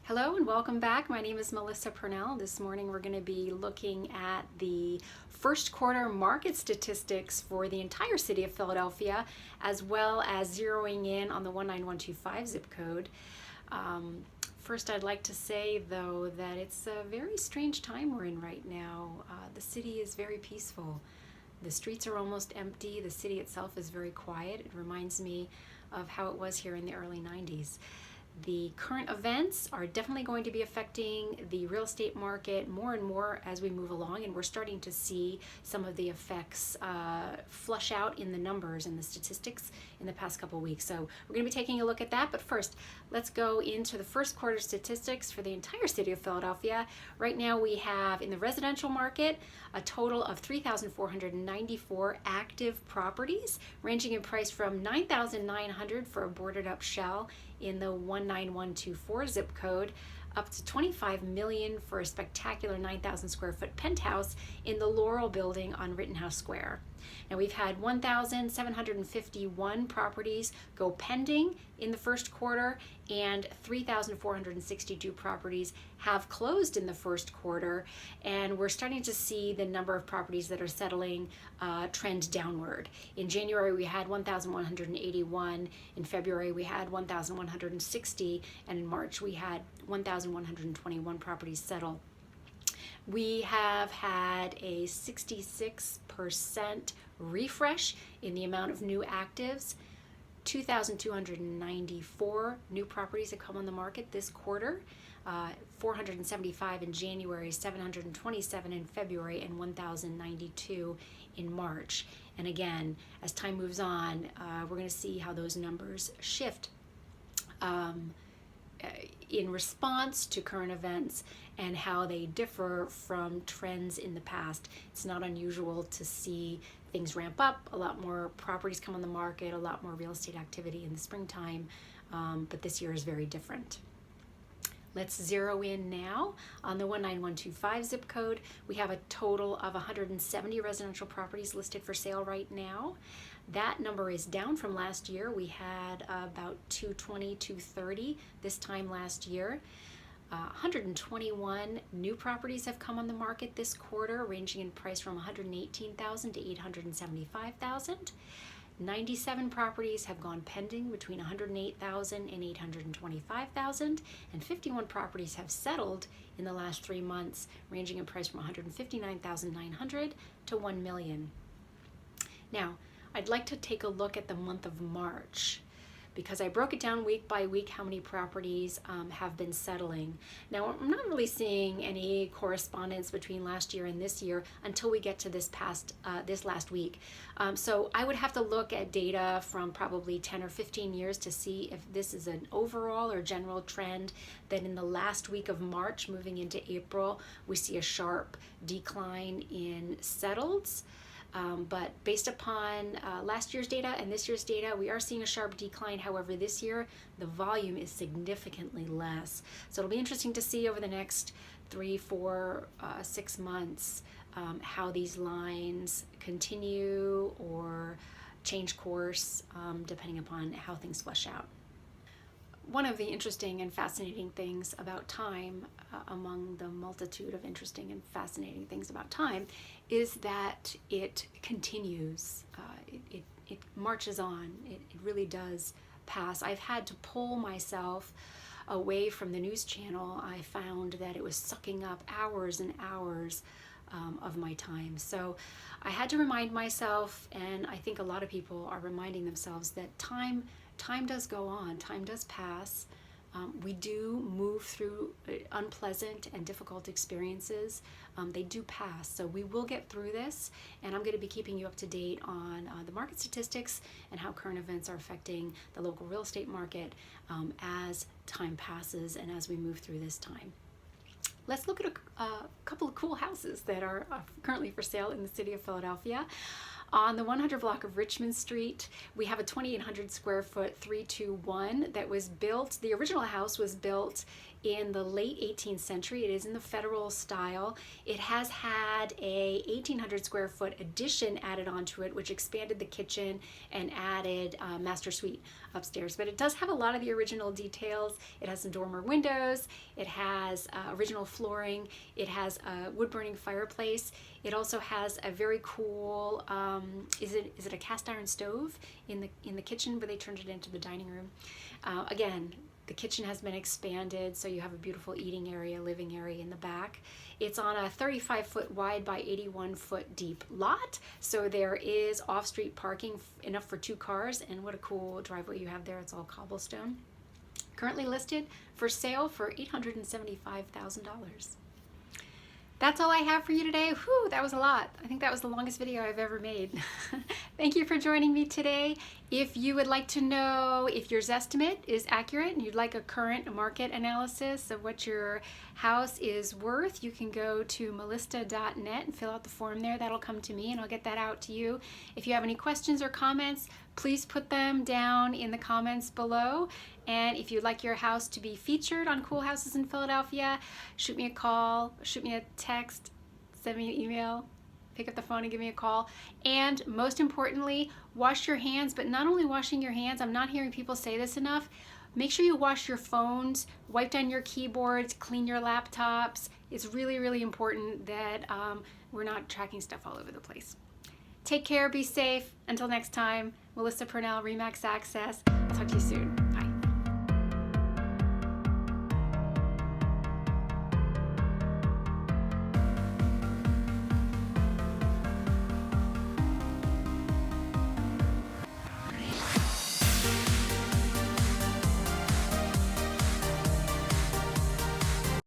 Hello and welcome back. My name is Melissa Purnell. This morning we're going to be looking at the first quarter market statistics for the entire city of Philadelphia, as well as zeroing in on the 19125 zip code. First, I'd like to say, though, that it's a very strange time we're in right now. The city is very peaceful. The streets are almost empty. The city itself is very quiet. It reminds me of how it was here in the early 90s. The current events are definitely going to be affecting the real estate market more and more as we move along, and we're starting to see some of the effects flush out in the numbers and the statistics in the past couple of weeks. So we're going to be taking a look at that, but first let's go into the first quarter statistics for the entire city of Philadelphia. Right now we have in the residential market a total of 3,494 active properties, ranging in price from $9,900 for a boarded up shell in the 19124 zip code, up to $25 million for a spectacular 9,000 square foot penthouse in the Laurel building on Rittenhouse Square. Now we've had 1,751 properties go pending in the first quarter, and 3,462 properties have closed in the first quarter, and we're starting to see the number of properties that are settling trend downward. In January we had 1,181, in February we had 1,160, and in March we had 1,121 properties settle. We have had a 66% refresh in the amount of new actives. 2,294 new properties have come on the market this quarter, 475 in January, 727 in February, and 1,092 in March. And again, as time moves on, we're going to see how those numbers shift in response to current events and how they differ from trends in the past. It's not unusual to see things ramp up, a lot more properties come on the market, a lot more real estate activity in the springtime, but this year is very different. Let's zero in now on the 19125 zip code. We have a total of 170 residential properties listed for sale right now. That number is down from last year. We had about 220, 230 this time last year. 121 new properties have come on the market this quarter, ranging in price from $118,000 to $875,000. 97 properties have gone pending between $108,000 and $825,000, and 51 properties have settled in the last 3 months, ranging in price from $159,900 to $1 million. Now, I'd like to take a look at the month of March, because I broke it down week by week how many properties have been settling. Now, I'm not really seeing any correspondence between last year and this year until we get to this last week. So I would have to look at data from probably 10 or 15 years to see if this is an overall or general trend that in the last week of March moving into April, we see a sharp decline in settleds. But based upon last year's data and this year's data, we are seeing a sharp decline. However, this year, the volume is significantly less. So it'll be interesting to see over the next 3, 4, 6 months how these lines continue or change course depending upon how things flesh out. One of the interesting and fascinating things about time, among the multitude of interesting and fascinating things about time, is that it continues. It marches on. It really does pass. I've had to pull myself away from the news channel. I found that it was sucking up hours and hours of my time. So I had to remind myself, and I think a lot of people are reminding themselves, that time does go on, time does pass. We do move through unpleasant and difficult experiences. They do pass, so we will get through this, and I'm going to be keeping you up to date on the market statistics and how current events are affecting the local real estate market as time passes and as we move through this time. Let's look at a couple of cool houses that are currently for sale in the city of Philadelphia. On the 100 block of Richmond Street, we have a 2,800 square foot 321 that was built. The original house was built in the late 18th century. It is in the federal style. It has had a 1,800 square foot addition added onto it, which expanded the kitchen and added master suite upstairs. But it does have a lot of the original details. It has some dormer windows. It has original flooring. It has a wood burning fireplace. It also has a very cool, is it a cast iron stove in the kitchen, but they turned it into the dining room. Again, the kitchen has been expanded, so you have a beautiful eating area, living area in the back. It's on a 35-foot wide by 81-foot deep lot, so there is off-street parking enough for 2 cars, and what a cool driveway you have there. It's all cobblestone. Currently listed for sale for $875,000. That's all I have for you today. Whew, that was a lot. I think that was the longest video I've ever made. Thank you for joining me today. If you would like to know if your Zestimate is accurate and you'd like a current market analysis of what your house is worth, you can go to melista.net and fill out the form there. That'll come to me and I'll get that out to you. If you have any questions or comments, please put them down in the comments below. And if you'd like your house to be featured on Cool Houses in Philadelphia, shoot me a call, shoot me a text, send me an email, pick up the phone and give me a call. And most importantly, wash your hands, but not only washing your hands, I'm not hearing people say this enough, make sure you wash your phones, wipe down your keyboards, clean your laptops. It's really, really important that we're not tracking stuff all over the place. Take care, be safe. Until next time, Melissa Purnell, RE/MAX Access. I'll talk to you soon.